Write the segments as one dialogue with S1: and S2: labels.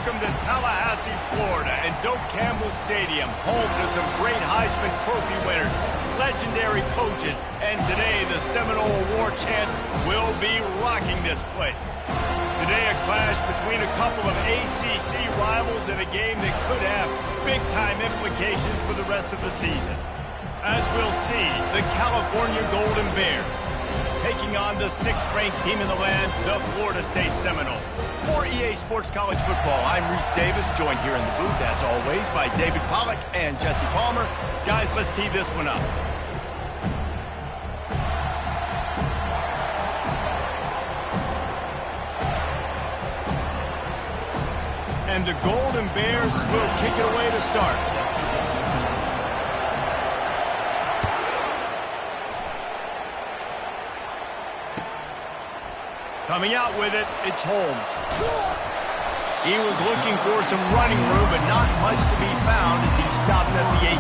S1: Welcome to Tallahassee, Florida, and Doak Campbell Stadium, home to some great Heisman Trophy winners, legendary coaches, and today the Seminole War Chant will be rocking this place. Today a clash between a couple of ACC rivals in a game that could have big-time implications for the rest of the season. As we'll see, the California Golden Bears taking on the 6th-ranked team in the land, the Florida State Seminoles. For EA Sports College Football, I'm Reese Davis, joined here in the booth, as always, by David Pollack and Jesse Palmer. Guys, let's tee this one up. And the Golden Bears will kick it away to start. Coming out with it, it's Holmes. He was looking for some running room, but not much to be found as he stopped at the 18.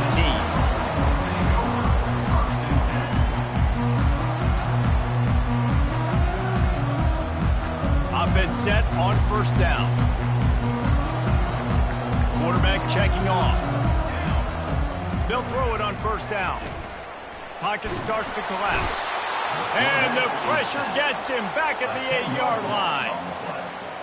S1: Offense set on first down. Quarterback checking off. They'll throw it on first down. Pocket starts to collapse. And the pressure gets him back at the 8-yard line.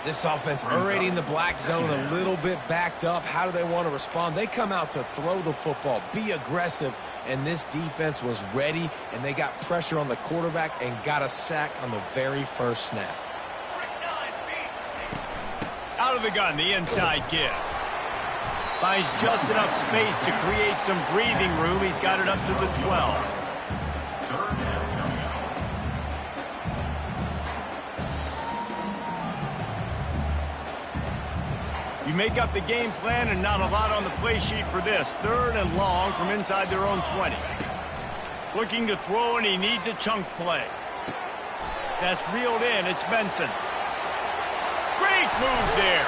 S2: This offense already in the black zone, a little bit backed up. How do they want to respond? They come out to throw the football, be aggressive, and this defense was ready, and they got pressure on the quarterback and got a sack on the very first snap.
S1: Out of the gun, the inside give. Finds just enough space to create some breathing room. He's got it up to the 12. You make up the game plan and not a lot on the play sheet for this. 3rd and long from inside their own 20. Looking to throw, and he needs a chunk play. That's reeled in. It's Benson. Great move there.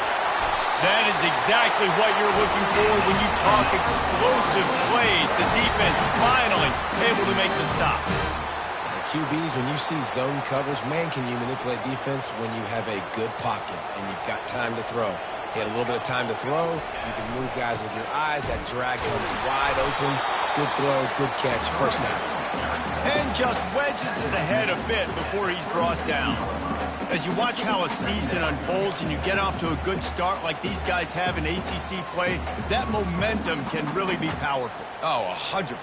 S1: That is exactly what you're looking for when you talk explosive plays. The defense finally able to make the stop.
S2: QBs, when you see zone coverage, man, can you manipulate defense when you have a good pocket and you've got time to throw. He had a little bit of time to throw. You can move guys with your eyes. That drag comes wide open. Good throw, good catch, first down.
S1: And just wedges it ahead a bit before he's brought down. As you watch how a season unfolds and you get off to a good start like these guys have in ACC play, that momentum can really be powerful.
S2: Oh, 100%.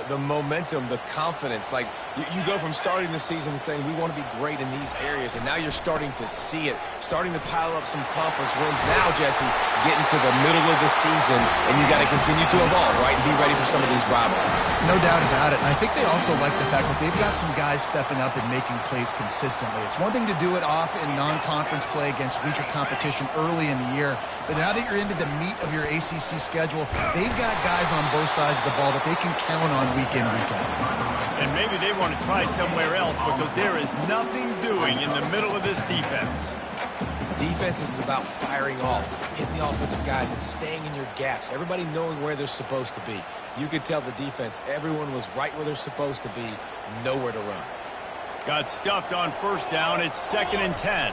S2: The momentum, the confidence. Like, you go from starting the season and saying, we want to be great in these areas, and now you're starting to see it, starting to pile up some conference wins. Now, Jesse, getting to the middle of the season, and you got to continue to evolve, right, and be ready for some of these rivalries.
S3: No doubt about it. And I think they also like the fact that they've got some guys stepping up and making plays consistently. It's one thing to do it off in non-conference play against weaker competition early in the year, but now that you're into the meat of your ACC schedule, they've got guys on both sides of the ball that they can count on week in, week out.
S1: And maybe they want to try somewhere else because there is nothing doing in the middle of this defense.
S2: Defense is about firing off, hitting the offensive guys, and staying in your gaps. Everybody knowing where they're supposed to be. You could tell the defense, everyone was right where they're supposed to be, nowhere to run.
S1: Got stuffed on first down. It's 2nd and 10.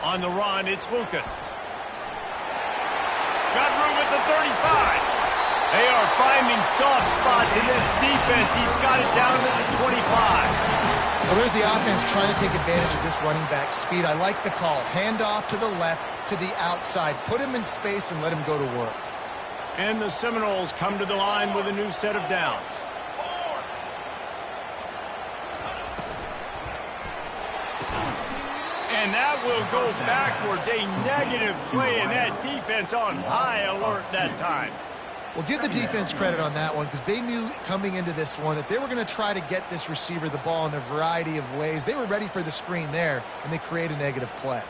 S1: On the run, it's Lucas. Got room at the 35. They are finding soft spots in this defense. He's got it down to the 25.
S3: Well, there's the offense trying to take advantage of this running back speed. I like the call. Hand off to the left, to the outside. Put him in space and let him go to work.
S1: And the Seminoles come to the line with a new set of downs. And that will go backwards. A negative play, and that defense on high alert that time.
S3: Well, give the defense credit on that one because they knew coming into this one that they were going to try to get this receiver the ball in a variety of ways. They were ready for the screen there, and they create a negative play.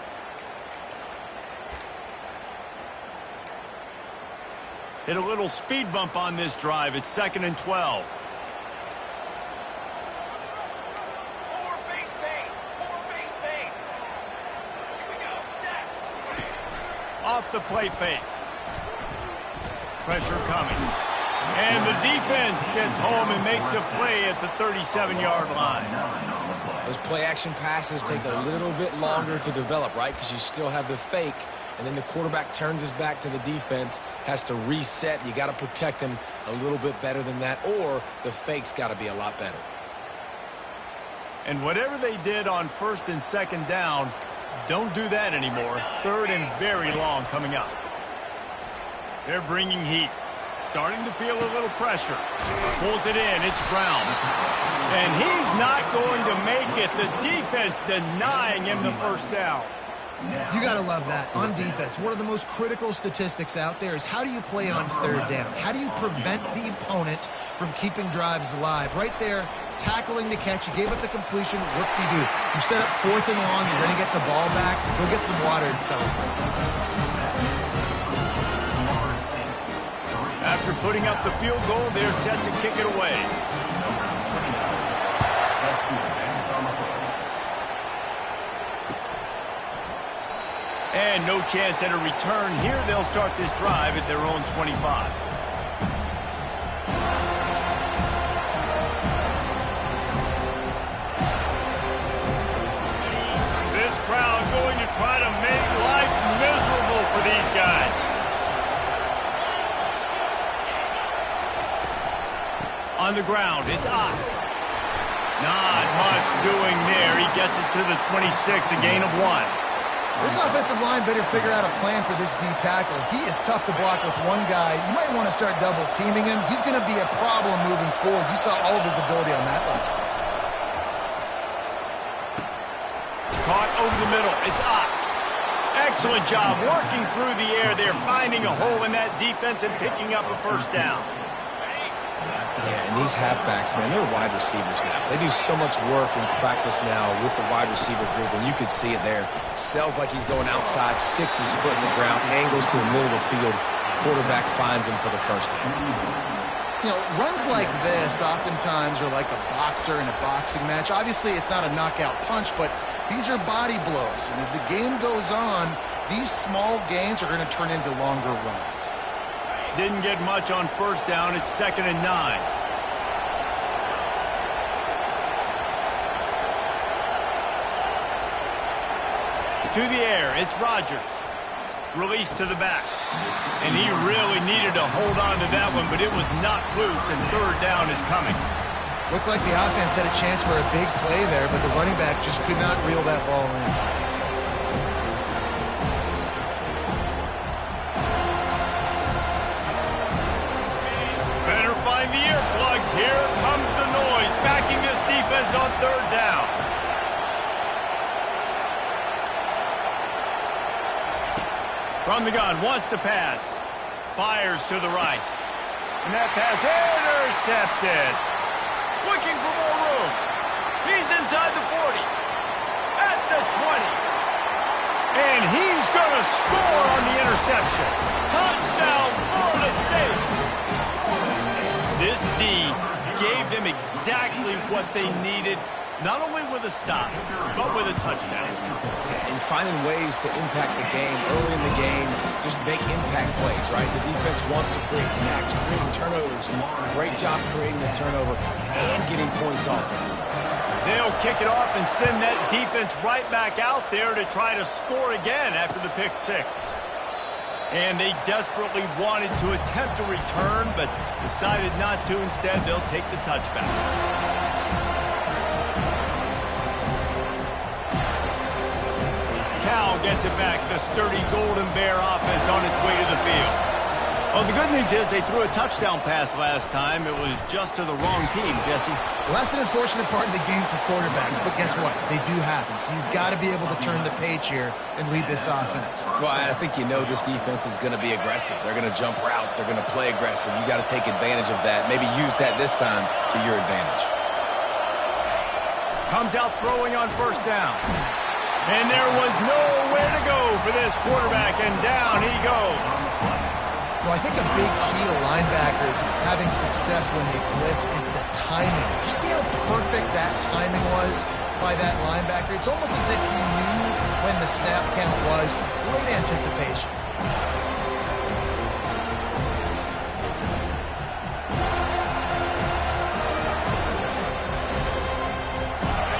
S1: Hit a little speed bump on this drive. It's 2nd and 12. Off the play fake. Pressure coming. And the defense gets home and makes a play at the 37-yard line.
S2: Those play-action passes take a little bit longer to develop, right? Because you still have the fake, and then the quarterback turns his back to the defense, has to reset. You got to protect him a little bit better than that, or the fake's got to be a lot better.
S1: And whatever they did on 1st and 2nd down, don't do that anymore. 3rd and very long coming up. They're bringing heat. Starting to feel a little pressure. Pulls it in. It's Brown. And he's not going to make it. The defense denying him the first down.
S3: You got to love that. On defense, one of the most critical statistics out there is how do you play on 3rd down? How do you prevent the opponent from keeping drives alive? Right there, tackling the catch. You gave up the completion. What do? You set up 4th and long. You're going to get the ball back. Go get some water and celebrate.
S1: After putting up the field goal, they're set to kick it away. And no chance at a return here. They'll start this drive at their own 25. This crowd going to try to make life miserable for these guys. On the ground, it's Ott. Not much doing there. He gets it to the 26, a gain of 1.
S3: This offensive line better figure out a plan for this D tackle. He is tough to block with one guy. You might want to start double teaming him. He's going to be a problem moving forward. You saw all of his ability on that last play.
S1: Caught over the middle. It's Ott. Excellent job working through the air. They're finding a hole in that defense and picking up a first down.
S2: Yeah, and these halfbacks, man, they're wide receivers now. They do so much work in practice now with the wide receiver group, and you could see it there. Sells like he's going outside, sticks his foot in the ground, angles to the middle of the field. Quarterback finds him for the first down.
S3: You know, runs like this oftentimes are like a boxer in a boxing match. Obviously, it's not a knockout punch, but these are body blows. And as the game goes on, these small gains are going to turn into longer runs.
S1: Didn't get much on 1st down. It's 2nd and 9. To the air, it's Rodgers. Released to the back. And he really needed to hold on to that one, but it was knocked loose, and 3rd down is coming.
S3: Looked like the offense had a chance for a big play there, but the running back just could not reel that ball in.
S1: The earplugs. Here comes the noise, backing this defense on 3rd down. From the gun, wants to pass. Fires to the right. And that pass intercepted. Looking for more room. He's inside the 40. At the 20. And he's going to score on the interception. Touchdown, Florida State. This D gave them exactly what they needed, not only with a stop, but with a touchdown.
S2: And finding ways to impact the game early in the game, just make impact plays, right? The defense wants to create sacks, creating turnovers. Great job creating the turnover and getting points off it.
S1: They'll kick it off and send that defense right back out there to try to score again after the pick 6. And they desperately wanted to attempt a return, but decided not to. Instead, they'll take the touchback. Cal gets it back. The sturdy Golden Bear offense on its way to the field. Well, the good news is they threw a touchdown pass last time. It was just to the wrong team, Jesse.
S3: Well, that's an unfortunate part of the game for quarterbacks, but guess what? They do happen. So you've got to be able to turn the page here and lead this offense.
S2: Well, I think you know this defense is going to be aggressive. They're going to jump routes. They're going to play aggressive. You got to take advantage of that. Maybe use that this time to your advantage.
S1: Comes out throwing on 1st down. And there was nowhere to go for this quarterback, and down he goes.
S3: Well, I think a big key to linebackers having success when they blitz is the timing. You see how perfect that timing was by that linebacker? It's almost as if he knew when the snap count was. Great anticipation.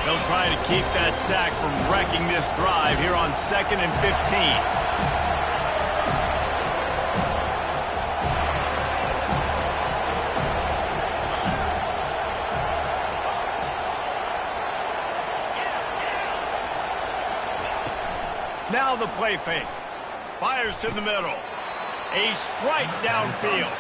S1: They'll try to keep that sack from wrecking this drive here on 2nd and 15. the play fake. Fires to the middle. A strike downfield.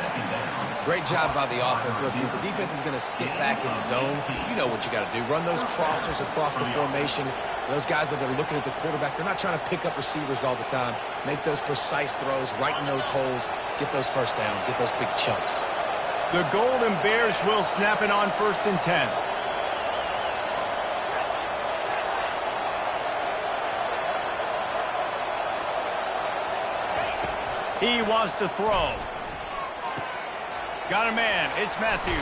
S2: Great job by the offense. Listen, if the defense is going to sit back in zone, you know what you got to do. Run those crossers across the formation. Those guys that are looking at the quarterback, they're not trying to pick up receivers all the time. Make those precise throws, right in those holes, get those first downs, get those big chunks.
S1: The Golden Bears will snap it on 1st and 10. He wants to throw. Got a man. It's Matthews.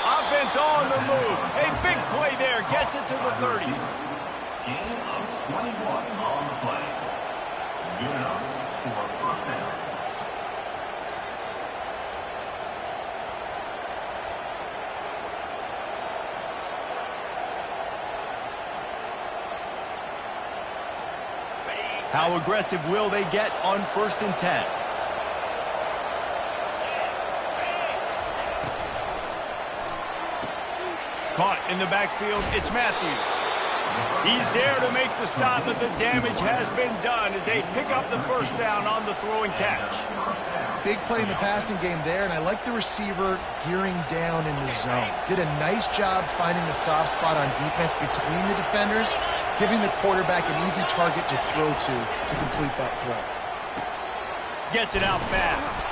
S1: Offense on the move. A big play there. Gets it to the 30.
S4: Gain of 21 on the play. Good enough for a first down.
S1: How aggressive will they get on 1st and 10? Caught in the backfield, it's Matthews. He's there to make the stop, but the damage has been done as they pick up the first down on the throw and catch.
S3: Big play in the passing game there, and I like the receiver gearing down in the zone. Did a nice job finding the soft spot on defense between the defenders, giving the quarterback an easy target to throw to complete that throw.
S1: Gets it out fast.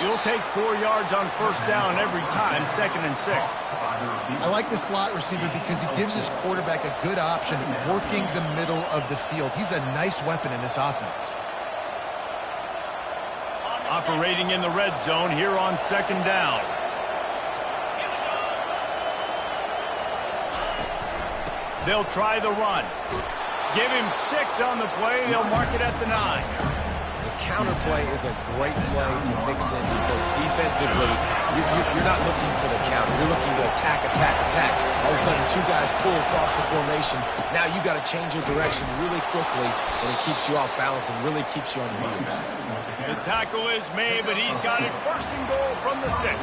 S1: You'll take 4 yards on 1st down every time, 2nd and 6.
S3: I like the slot receiver because he gives his quarterback a good option working the middle of the field. He's a nice weapon in this offense.
S1: Operating in the red zone here on 2nd down. They'll try the run. Give him 6 on the play. They'll mark it at the 9.
S2: The counter play is a great play to mix in because defensively, you're not looking for the counter. You're looking to attack. All of a sudden, 2 guys pull across the formation. Now you got to change your direction really quickly, and it keeps you off balance and really keeps you on your heels.
S1: The tackle is made, but he's got it 1st and goal from the 6.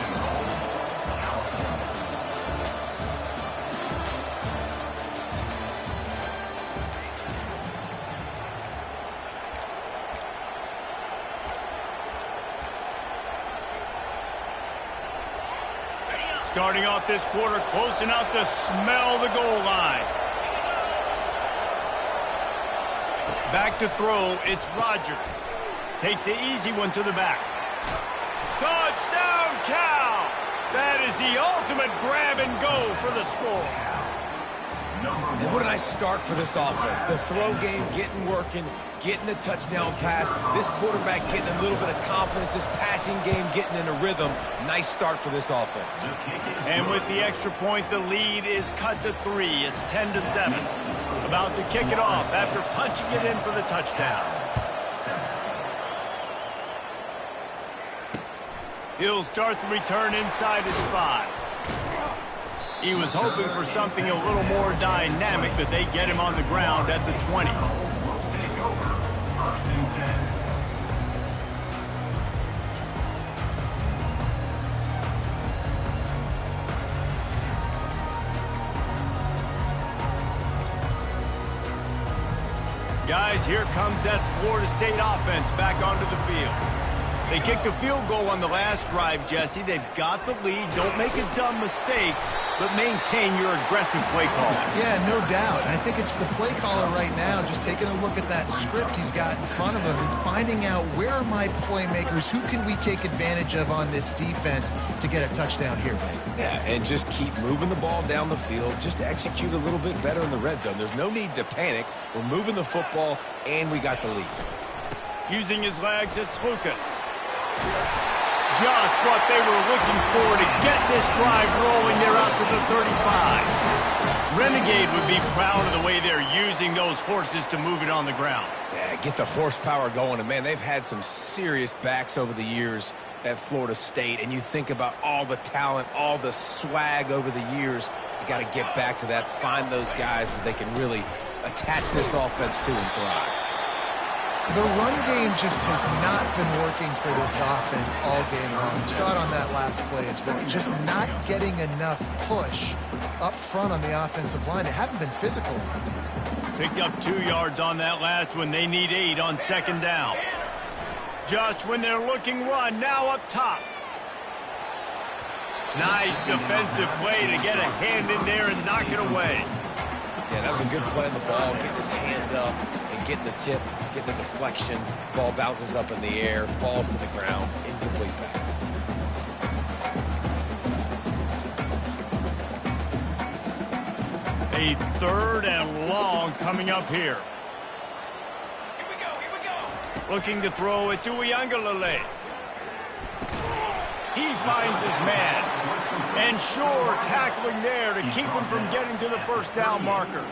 S1: Starting off this quarter close enough to smell the goal line. Back to throw, it's Rodgers. Takes the easy one to the back. Touchdown, Cal! That is the ultimate grab and go for the score.
S2: And what a nice start for this offense. The throw game getting working, getting the touchdown pass. This quarterback getting a little bit of confidence. This passing game getting in a rhythm. Nice start for this offense.
S1: And with the extra point, the lead is cut to 3. It's 10-7. About to kick it off after punching it in for the touchdown. He'll start the return inside his 5. He was hoping for something a little more dynamic, but they get him on the ground at the 20. Guys, here comes that Florida State offense back onto the field. They kicked a field goal on the last drive, Jesse. They've got the lead. Don't make a dumb mistake, but maintain your aggressive play call.
S3: Yeah, no doubt. And I think it's the play caller right now just taking a look at that script he's got in front of him and finding out where are my playmakers, who can we take advantage of on this defense to get a touchdown here, man.
S2: Yeah, and just keep moving the ball down the field, just to execute a little bit better in the red zone. There's no need to panic. We're moving the football, and we got the lead. Using his legs, it's Lucas.
S1: Just what they were looking for to get this drive rolling. They're out to the 35. Renegade would be proud of the way they're using those horses to move it on the ground.
S2: Yeah, get the horsepower going. And, man, they've had some serious backs over the years at Florida State. And you think about all the talent, all the swag over the years. You got to get back to that, find those guys that they can really attach this offense to and thrive.
S3: The run game just has not been working for this offense all game long. You saw it on that last play as well. Just not getting enough push up front on the offensive line. They haven't been physical enough.
S1: Picked up 2 yards on that last one. They need 8 on second down. Just when they're looking run, now up top. Nice defensive play to get a hand in there and knock it away.
S2: Yeah, that was a good play on the ball. Getting his hand up and getting the tip, getting the deflection. Ball bounces up in the air, falls to the ground. Incomplete pass.
S1: A 3rd and long coming up here. Looking to throw it to Uiagalelei. He finds his man. And sure, tackling there to keep him from getting to the first down marker.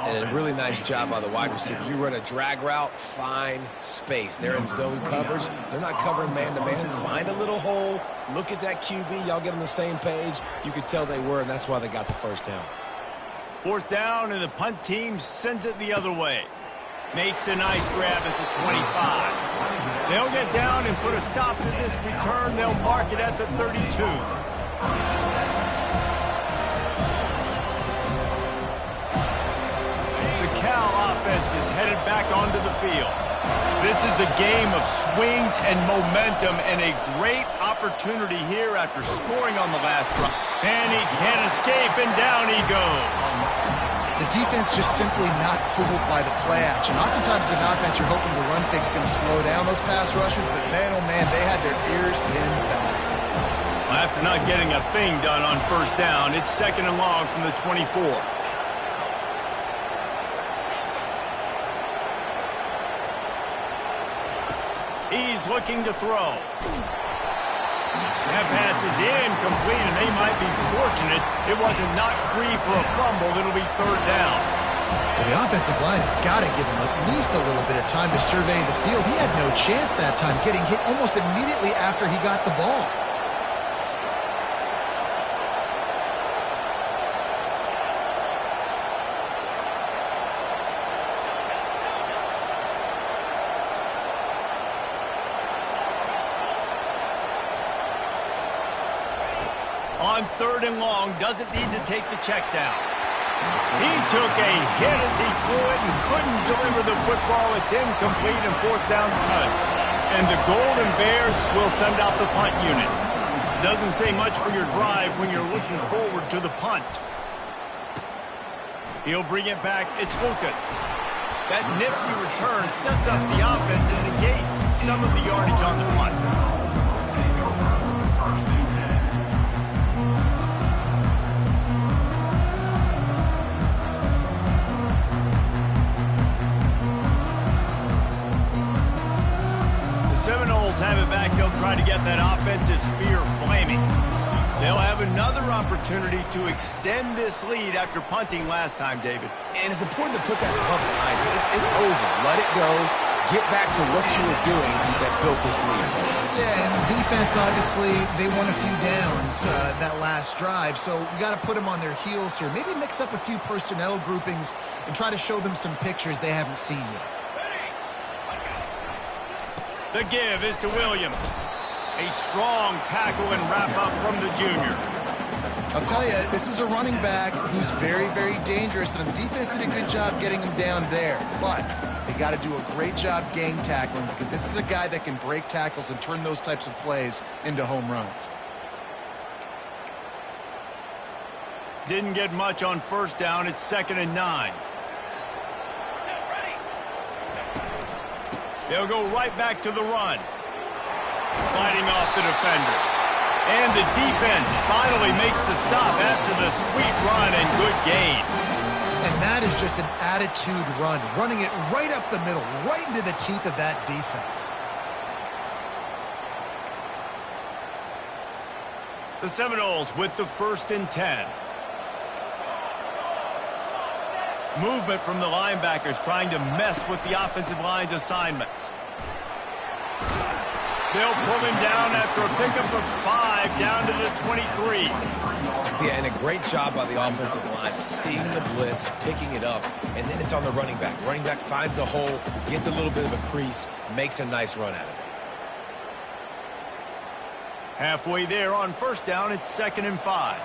S2: And a really nice job by the wide receiver. You run a drag route, find space. They're in zone coverage. They're not covering man-to-man. Find a little hole. Look at that QB. Y'all get on the same page. You could tell they were, and that's why they got the first down.
S1: 4th down, and the punt team sends it the other way. Makes a nice grab at the 25. They'll get down and put a stop to this return. They'll mark it at the 32. The Cal offense is headed back onto the field. This is a game of swings and momentum and a great opportunity here after scoring on the last drive. And he can't escape, and down he goes.
S3: The defense just simply not fooled by the play action. Oftentimes, as an offense, you're hoping the run fake's going to slow down those pass rushers, but man, oh man, they had their ears pinned back.
S1: After not getting a thing done on first down, it's 2nd and long from the 24. He's looking to throw. That pass is incomplete, and they might be fortunate it wasn't knocked free for a fumble. It'll be 3rd down.
S3: Well, the offensive line has got to give him at least a little bit of time to survey the field. He had no chance that time, getting hit almost immediately after he got the ball.
S1: On 3rd and long, doesn't need to take the check down. He took a hit as he threw it and couldn't deliver the football. It's incomplete, and 4th down's cut. And the Golden Bears will send out the punt unit. Doesn't say much for your drive when you're looking forward to the punt. He'll bring it back. It's Lucas. That nifty return sets up the offense and negates some of the yardage on the punt. Seminoles have it back. They'll try to get that offensive spear flaming. They'll have another opportunity to extend this lead after punting last time, David.
S2: And it's important to put that punt behind you. It's over. Let it go. Get back to what you were doing that built this lead.
S3: Yeah, and defense, obviously, they won a few downs that last drive, so you got to put them on their heels here. Maybe mix up a few personnel groupings and try to show them some pictures they haven't seen yet.
S1: The give is to Williams. A strong tackle and wrap-up from the junior.
S3: I'll tell you, this is a running back who's very, very dangerous, and the defense did a good job getting him down there. But they got to do a great job game tackling, because this is a guy that can break tackles and turn those types of plays into home runs.
S1: Didn't get much on first down. It's 2nd and 9. They'll go right back to the run. Fighting off the defender. And the defense finally makes the stop after the sweet run and good gain.
S3: And that is just an attitude run, running it right up the middle, right into the teeth of that defense.
S1: The Seminoles with the 1st and 10. Movement from the linebackers trying to mess with the offensive line's assignments. They'll pull him down after a pickup of 5 down to the 23.
S2: Yeah, and a great job by the offensive line, seeing the blitz, picking it up, and then it's on the running back. Running back finds the hole, gets a little bit of a crease, makes a nice run out of it.
S1: Halfway there on first down, it's 2nd and 5.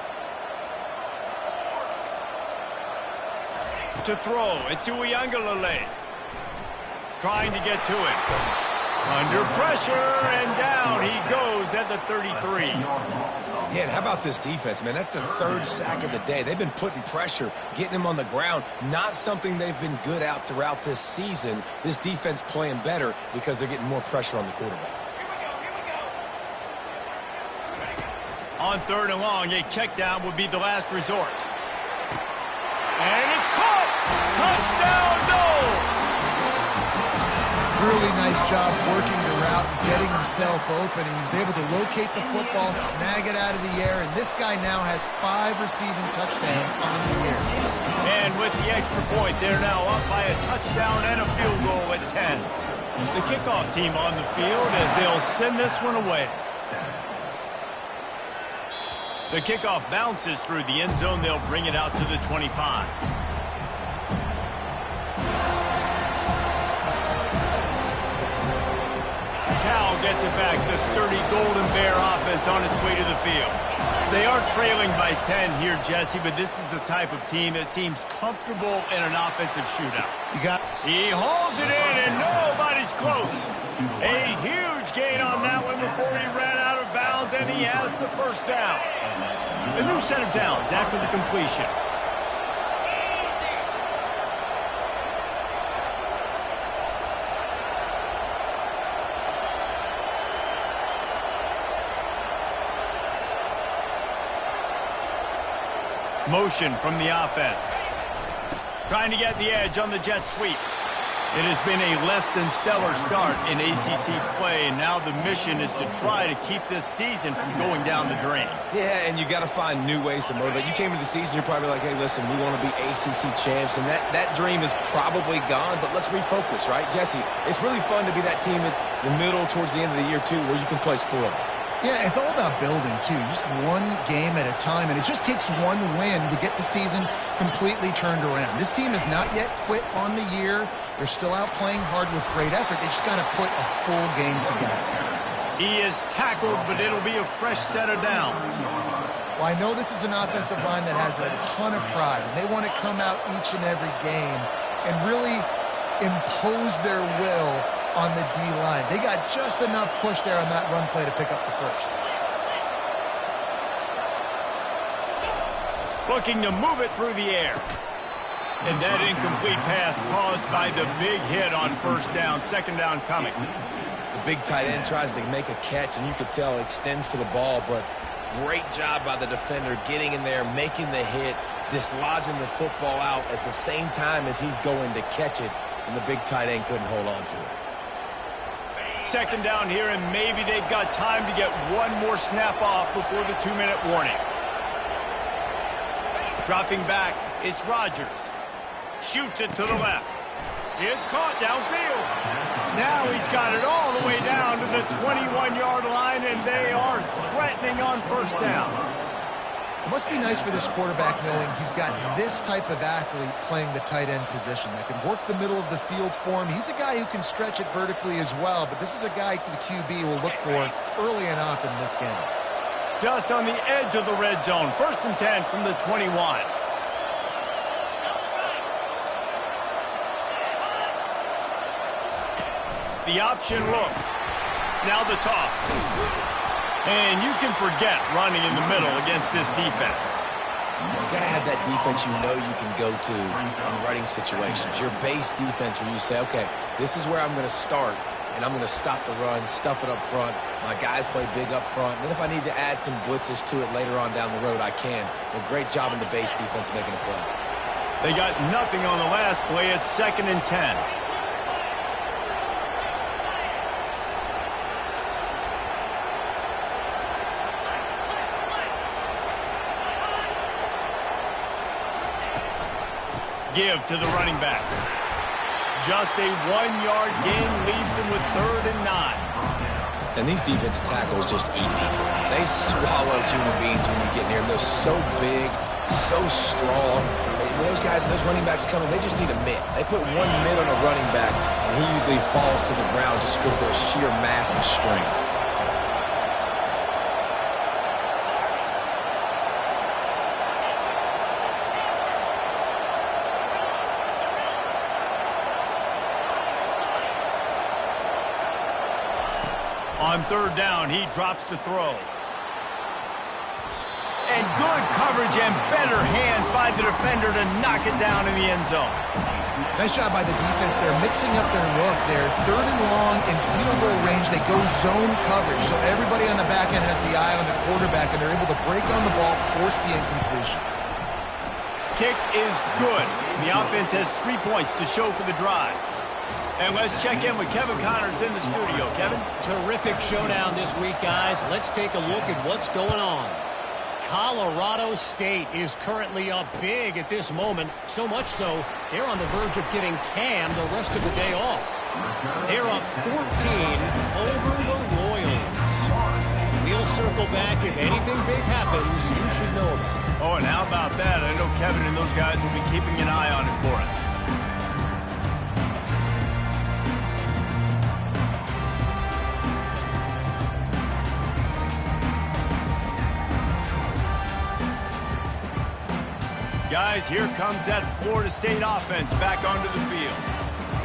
S1: To throw, it's Uiagalelei. Trying to get to it. Under pressure, and down he goes at the 33.
S2: Yeah, and how about this defense, man? That's the third sack of the day. They've been putting pressure, getting him on the ground. Not something they've been good at throughout this season. This defense playing better because they're getting more pressure on the quarterback.
S1: On 3rd and long, a check down would be the last resort. And it's caught! Touchdown, no!
S3: Really nice job working the route and getting himself open. And he was able to locate the football, snag it out of the air, and this guy now has 5 receiving touchdowns on the year.
S1: And with the extra point, they're now up by a touchdown and a field goal at 10. The kickoff team on the field as they'll send this one away. The kickoff bounces through the end zone. They'll bring it out to the 25. Cal gets it back. The sturdy Golden Bear offense on its way to the field. They are trailing by 10 here, Jesse, but this is the type of team that seems comfortable in an offensive shootout. He hauls it in, and nobody's close. A huge gain on that one before he ran out of bounds, and he has the first down. The new set of downs after the completion. Motion from the offense. Trying to get the edge on the jet sweep. It has been a less than stellar start in ACC play, and now the mission is to try to keep this season from going down the drain.
S2: Yeah, and you got to find new ways to motivate. You came to the season, you're probably like, hey, listen, we want to be ACC champs, and that dream is probably gone, but let's refocus, right? Jesse, it's really fun to be that team at the middle towards the end of the year, too, where you can play spoil.
S3: Yeah, it's all about building, too. Just one game at a time, and it just takes one win to get the season completely turned around. This team has not yet quit on the year. They're still out playing hard with great effort. They just got to put a full game together.
S1: He is tackled, but it'll be a fresh set of downs.
S3: Well, I know this is an offensive line that has a ton of pride, and they want to come out each and every game and really impose their will on the D-line. They got just enough push there on that run play to pick up the first.
S1: Looking to move it through the air. And that incomplete pass caused by the big hit on first down. 2nd down coming.
S2: The big tight end tries to make a catch, and you could tell it extends for the ball, but great job by the defender getting in there, making the hit, dislodging the football out at the same time as he's going to catch it, and the big tight end couldn't hold on to it.
S1: 2nd down here, and maybe they've got time to get one more snap off before the 2-minute warning. Dropping back, it's Rodgers. Shoots it to the left. It's caught downfield. Now he's got it all the way down to the 21-yard line, and they are threatening on first down.
S3: It must be nice for this quarterback knowing he's got this type of athlete playing the tight end position that can work the middle of the field for him. He's a guy who can stretch it vertically as well, but this is a guy the QB will look for early and often in this game.
S1: Just on the edge of the red zone. 1st and 10 from the 21. The option look. Now the toss. And you can forget running in the middle against this defense.
S2: You got to have that defense you know you can go to in running situations. Your base defense where you say, okay, this is where I'm going to start, and I'm going to stop the run, stuff it up front. My guys play big up front. And then if I need to add some blitzes to it later on down the road, I can. A great job in the base defense making a play.
S1: They got nothing on the last play. It's 2nd and 10. Give to the running back. Just a 1-yard gain leaves them with 3rd and 9.
S2: And these defensive tackles just eat people. They swallow human beings when you get near them. They're so big, so strong. When those guys, those running backs come in, they just need a mitt. They put one mitt on a running back, and he usually falls to the ground just because of their sheer mass and strength.
S1: On third down, he drops to throw. And good coverage and better hands by the defender to knock it down in the end zone.
S3: Nice job by the defense. They're mixing up their look. They're third and long in field goal range. They go zone coverage. So everybody on the back end has the eye on the quarterback, and they're able to break on the ball, force the incompletion.
S1: Kick is good. The offense has 3 points to show for the drive. And let's check in with Kevin Connors in the studio. Kevin?
S5: Terrific showdown this week, guys. Let's take a look at what's going on. Colorado State is currently up big at this moment, so much so they're on the verge of getting Cam the rest of the day off. They're up 14 over the Royals. We'll circle back. If anything big happens, you should know about it.
S1: Oh, and how about that? I know Kevin and those guys will be keeping an eye on it for us. Guys, here comes that Florida State offense back onto the field.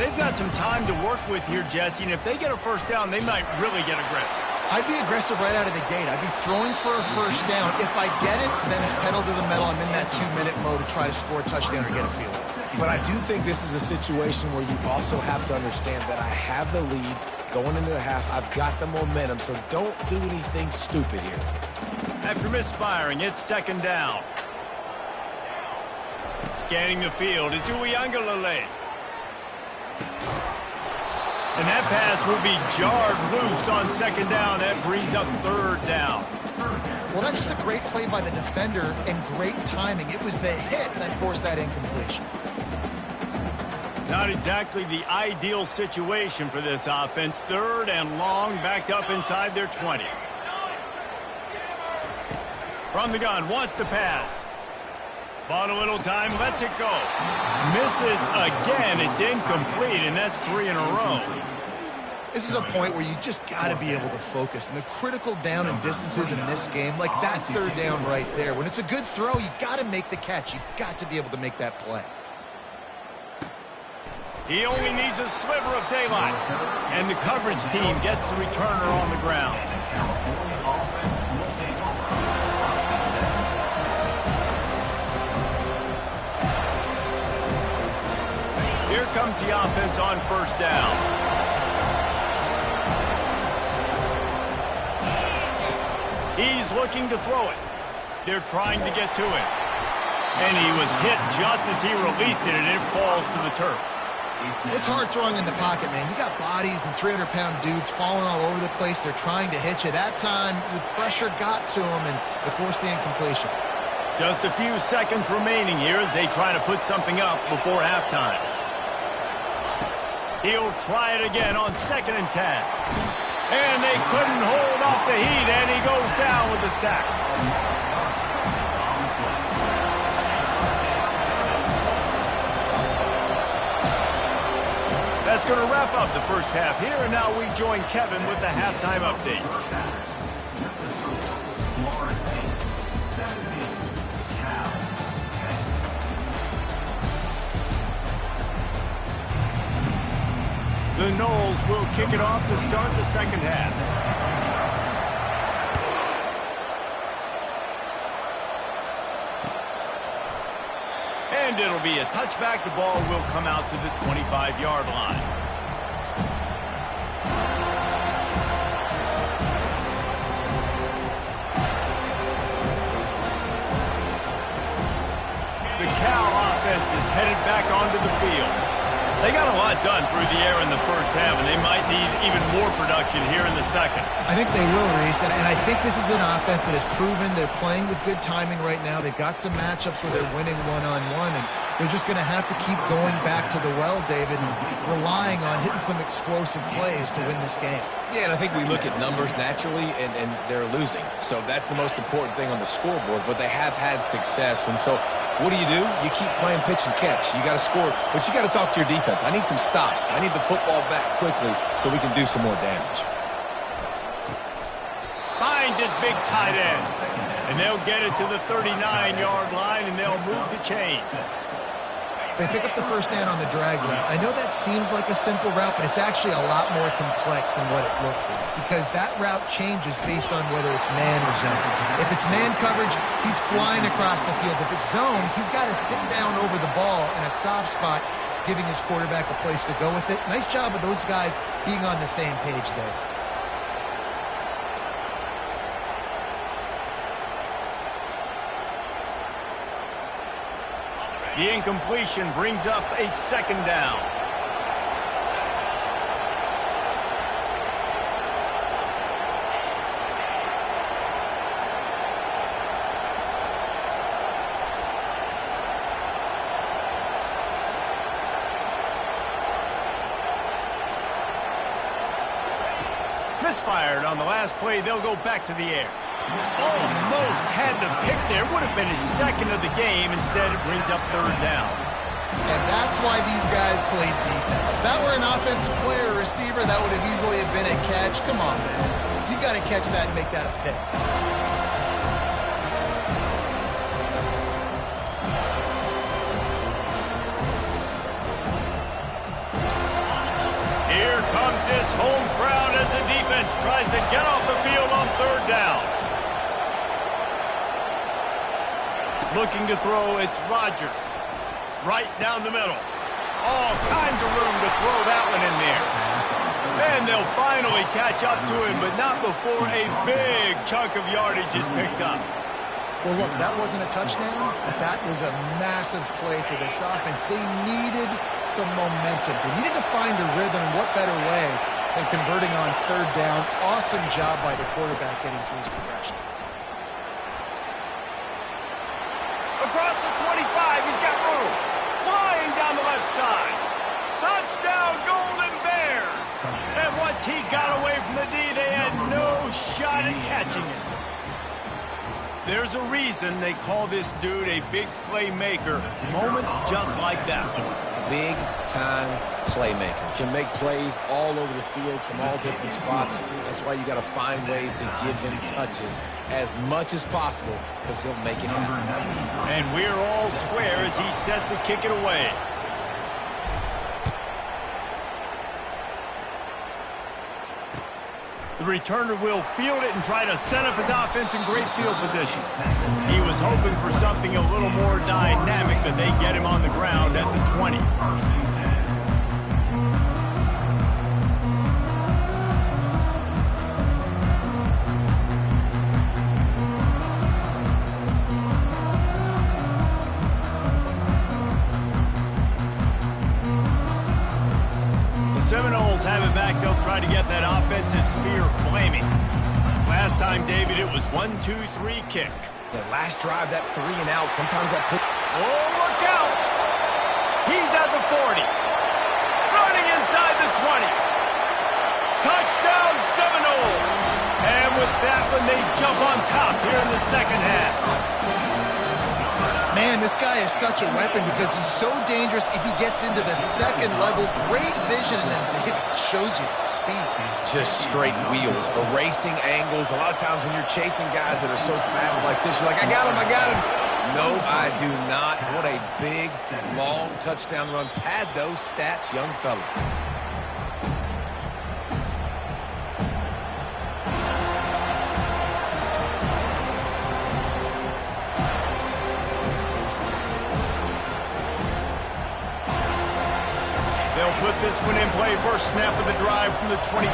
S1: They've got some time to work with here, Jesse, and if they get a first down, they might really get aggressive.
S3: I'd be aggressive right out of the gate. I'd be throwing for a first down. If I get it, then it's pedal to the metal. I'm in that 2-minute mode to try to score a touchdown or get a field goal.
S2: But I do think this is a situation where you also have to understand that I have the lead going into the half. I've got the momentum, so don't do anything stupid here.
S1: After misfiring, it's second down. Scanning the field is Uiagalelei. And that pass will be jarred loose on second down. That brings up third down.
S3: Well, that's just a great play by the defender and great timing. It was the hit that forced that incompletion.
S1: Not exactly the ideal situation for this offense. Third and long, backed up inside their 20. From the gun, wants to pass. Bought a little time, lets it go. Misses again, it's incomplete, and that's 3 in a row.
S3: This is a point where you just got to be able to focus. And the critical down and distances in this game, like that third down right there, when it's a good throw, you got to make the catch. You got to be able to make that play.
S1: He only needs a sliver of daylight. And the coverage team gets the returner on the ground. Here comes the offense on first down. He's looking to throw it. They're trying to get to it. And he was hit just as he released it, and it falls to the turf.
S3: It's hard throwing in the pocket, man. You got bodies and 300-pound dudes falling all over the place. They're trying to hit you. That time, the pressure got to him, and it forced the incompletion.
S1: Just a few seconds remaining here as they try to put something up before halftime. He'll try it again on 2nd and 10. And they couldn't hold off the heat, and he goes down with the sack. That's going to wrap up the first half here, and now we join Kevin with the halftime update. The Noles will kick it off to start the second half. And it'll be a touchback. The ball will come out to the 25-yard line. The Cal offense is headed back onto the field. They got a lot done through the air in the first half, and they might need even more production here in the second.
S3: I think they will, Reese, and I think this is an offense that has proven they're playing with good timing right now. They've got some matchups where they're winning one-on-one, and they're just going to have to keep going back to the well, David, and relying on hitting some explosive plays to win this game.
S2: Yeah, and I think we look at numbers naturally, and they're losing. So that's the most important thing on the scoreboard, but they have had success. And so what do? You keep playing pitch and catch. You got to score, but you got to talk to your defense. I need some stops. I need the football back quickly so we can do some more damage.
S1: Finds his big tight end. And they'll get it to the 39-yard line, and they'll move the chains.
S3: They pick up the first down on the drag route. I know that seems like a simple route, but it's actually a lot more complex than what it looks like because that route changes based on whether it's man or zone. If it's man coverage, he's flying across the field. If it's zone, he's got to sit down over the ball in a soft spot, giving his quarterback a place to go with it. Nice job of those guys being on the same page there.
S1: The incompletion brings up a second down. Misfired on the last play. They'll go back to the air. Almost had the pick there. Would have been his second of the game. Instead, it brings up third down.
S3: And that's why these guys played defense. If that were an offensive player or receiver, that would have easily have been a catch. Come on, man. You got to catch that and make that a pick.
S1: Here comes this home crowd as the defense tries to get off the field on third down. Looking to throw, it's Rodgers. Right down the middle. All kinds of room to throw that one in there. And they'll finally catch up to him, but not before a big chunk of yardage is picked up.
S3: Well, look, that wasn't a touchdown, but that was a massive play for this offense. They needed some momentum. They needed to find a rhythm. What better way than converting on third down? Awesome job by the quarterback getting through his progression.
S1: Across the 25, he's got room. Flying down the left side. Touchdown, Golden Bears. And once he got away from the D, they had no shot at catching him. There's a reason they call this dude a big playmaker. Moments just like that one.
S2: Big-time playmaker. Can make plays all over the field from all different spots. That's why you got to find ways to give him touches as much as possible because he'll make it happen.
S1: And we're all square as he's set to kick it away. The returner will field it and try to set up his offense in great field position. He was hoping for something a little more dynamic, but they get him on the ground at the 20. Seminoles have it back. They'll try to get that offensive spear flaming. Last time, David, it was 1-2-3 kick.
S2: That last drive, that 3 and out, sometimes that put...
S1: Oh, look out! He's at the 40. Running inside the 20. Touchdown, Seminoles! And with that one, they jump on top here in the second half.
S3: Man, this guy is such a weapon because he's so dangerous if he gets into the second level. Great vision, and then David shows you the speed.
S2: Just straight wheels, erasing angles. A lot of times when you're chasing guys that are so fast like this, you're like, I got him, I got him. No, I do not. What a big, long touchdown run. Pad those stats, young fella.
S1: Put this one in play. First snap of the drive from the 25.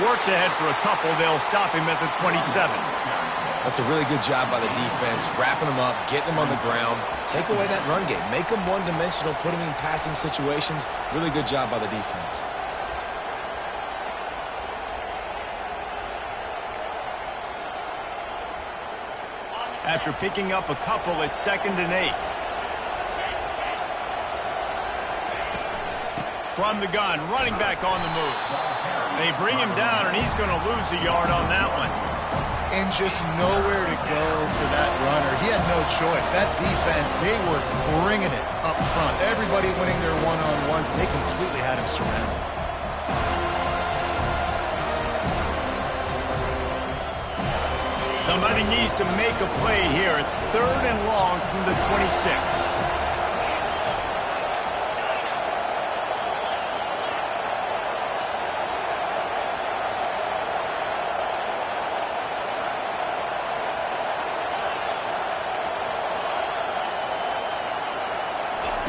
S1: Works ahead for a couple. They'll stop him at the 27.
S2: That's a really good job by the defense, wrapping him up, getting him on the ground. Take away that run game. Make him one-dimensional, put him in passing situations. Really good job by the defense.
S1: After picking up a couple, it's 2nd and 8. From the gun, running back on the move. They bring him down, and he's going to lose a yard on that one.
S3: And just nowhere to go for that runner. He had no choice. That defense, they were bringing it up front. Everybody winning their one-on-ones. They completely had him surrounded.
S1: Somebody needs to make a play here. It's 3rd and long from the 26.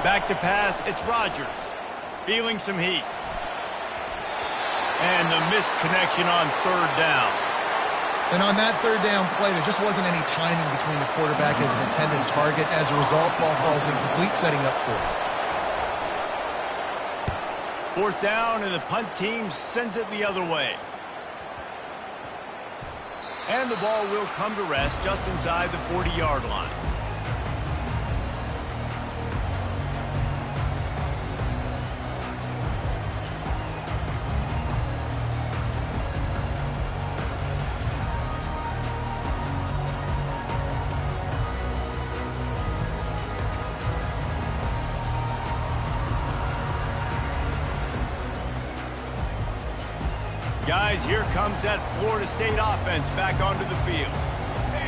S1: Back to pass, it's Rodgers. Feeling some heat. And the missed connection on 3rd down.
S3: And on that 3rd down play, there just wasn't any timing between the quarterback as an intended target. As a result, ball falls incomplete, setting up 4th.
S1: 4th down, and the punt team sends it the other way. And the ball will come to rest just inside the 40-yard line. Guys, here comes that Florida State offense back onto the field.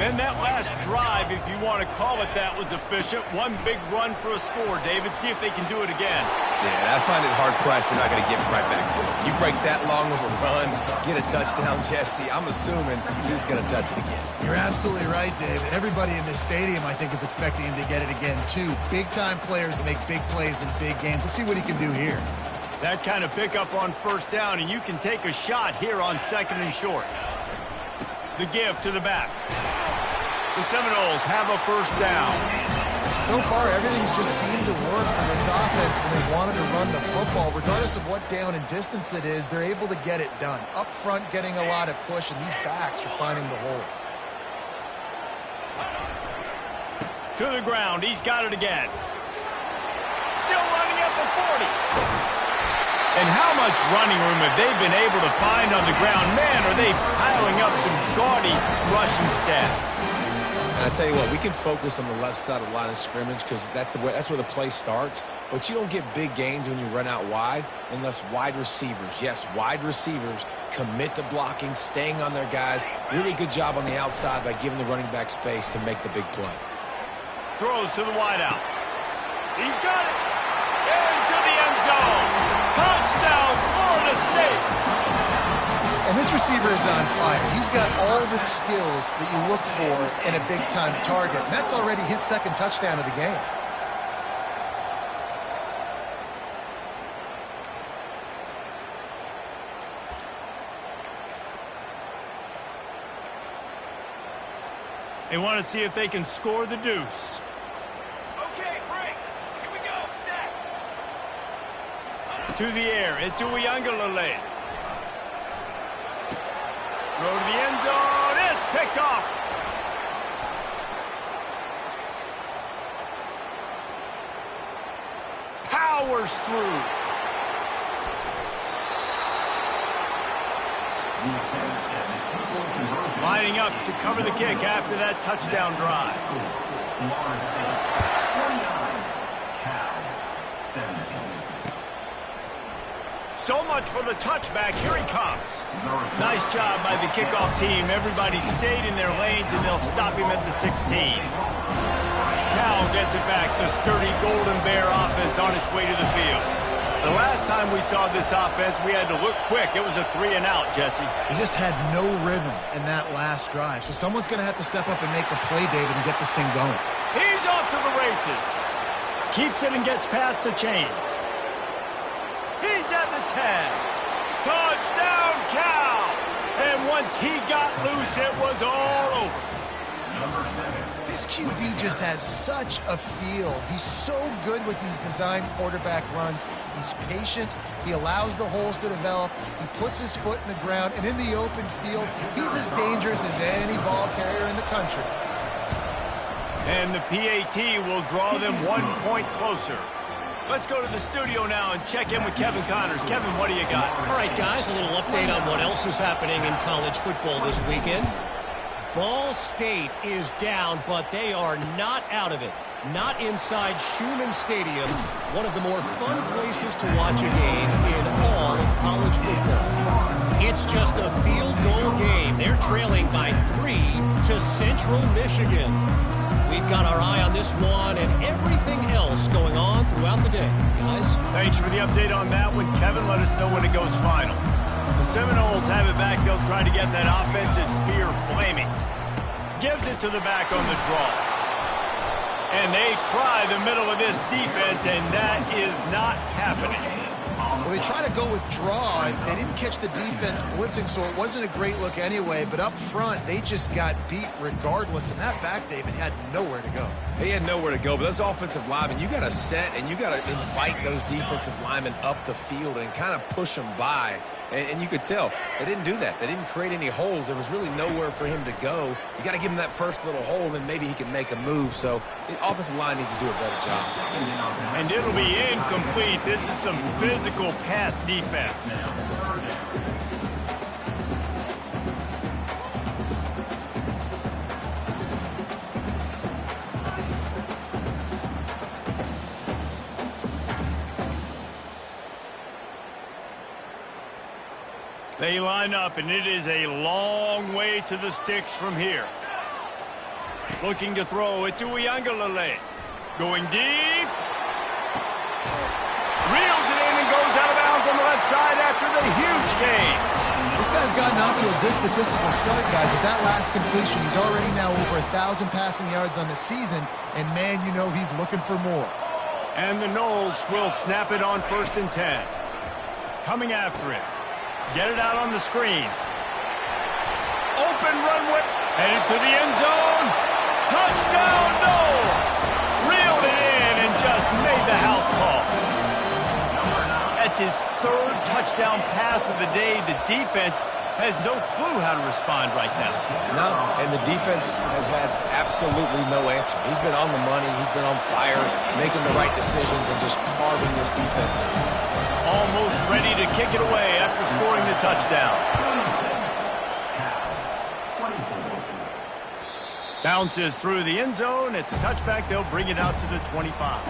S1: And that last drive, if you want to call it that, was efficient. One big run for a score, David. See if they can do it again.
S2: Yeah, I find it hard-pressed they're not going to give it right back to him. You break that long of a run, get a touchdown, Jesse, I'm assuming he's going to touch it again.
S3: You're absolutely right, David. Everybody in this stadium, I think, is expecting him to get it again, too. Big-time players make big plays in big games. Let's see what he can do here.
S1: That kind of pickup on 1st down, and you can take a shot here on 2nd and short. The give to the back. The Seminoles have a 1st down.
S3: So far, everything's just seemed to work for this offense when they wanted to run the football. Regardless of what down and distance it is, they're able to get it done. Up front, getting a lot of push, and these backs are finding the holes.
S1: To the ground. He's got it again. Still running at the 40. And how much running room have they been able to find on the ground? Man, are they piling up some gaudy rushing stats.
S2: And I tell you what, we can focus on the left side of the line of scrimmage because that's where the play starts. But you don't get big gains when you run out wide unless wide receivers, yes, wide receivers, commit to blocking, staying on their guys. Really good job on the outside by giving the running back space to make the big play.
S1: Throws to the wideout. He's got it. Into the end zone. Touchdown, Florida State.
S3: And this receiver is on fire. He's got all the skills that you look for in a big-time target. And that's already his 2nd touchdown of the game.
S1: They want to see if they can score the deuce. To the air, it's Uiagalelei. Throw to the end zone, it's picked off. Powers through. Lining up to cover the kick after that touchdown drive. So much for the touchback. Here he comes. Nice job by the kickoff team. Everybody stayed in their lanes, and they'll stop him at the 16. Cal gets it back. The sturdy Golden Bear offense on its way to the field. The last time we saw this offense, we had to look quick. It was a 3-and-out, Jesse.
S3: He just had no rhythm in that last drive. So someone's going to have to step up and make a play, David, and get this thing going.
S1: He's off to the races. Keeps it and gets past the chains. He's at the 10. Touchdown, Cal. And once he got loose, it was all over.
S3: This QB just has such a feel. He's so good with these design quarterback runs. He's patient. He allows the holes to develop. He puts his foot in the ground. And in the open field, he's as dangerous as any ball carrier in the country.
S1: And the PAT will draw them 1 point closer. Let's go to the studio now and check in with Kevin Connors. Kevin, what do you got?
S5: All right, guys, a little update on what else is happening in college football this weekend. Ball State is down, but they are not out of it. not inside Schumann Stadium, one of the more fun places to watch a game in all of college football. It's just a field goal game. They're trailing by 3 to Central Michigan. We've got our eye on this one and everything else going on throughout the day. Guys?
S1: Thanks for the update on that one, Kevin. Let us know when it goes final. The Seminoles have it back. They'll try to get that offensive spear flaming. Gives it to the back on the draw. And they try the middle of this defense, and that is not happening.
S3: Well, they try to go with draw. They didn't catch the defense blitzing, so it wasn't a great look anyway. But up front, they just got beat regardless. And that back, David, had nowhere to go.
S2: He had nowhere to go, but those offensive linemen, you got to set and you got to invite those defensive linemen up the field and kind of push them by. And you could tell they didn't do that. They didn't create any holes. There was really nowhere for him to go. You got to give him that first little hole, and then maybe he can make a move. So the offensive line needs to do a better job.
S1: And it'll be incomplete. This is some physical pass defense. They line up, and it is a long way to the sticks from here. Looking to throw, it's Uiagalelei. Going deep. Reels it in and goes out of bounds on the left side after the huge gain.
S3: This guy's gotten off to a good statistical start, guys. With that last completion, he's already now over 1,000 passing yards on the season. And, man, you know he's looking for more.
S1: And the Noles will snap it on 1st and 10. Coming after it. Get it out on the screen. Open runway. Headed to the end zone. Touchdown, Noles! Reeled it in and just made the house call. That's his 3rd touchdown pass of the day. The defense has no clue how to respond right now.
S2: No, and the defense has had absolutely no answer. He's been on the money. He's been on fire, making the right decisions and just carving this defense out.
S1: Almost ready to kick it away after scoring the touchdown. Bounces through the end zone. It's a touchback. They'll bring it out to the 25.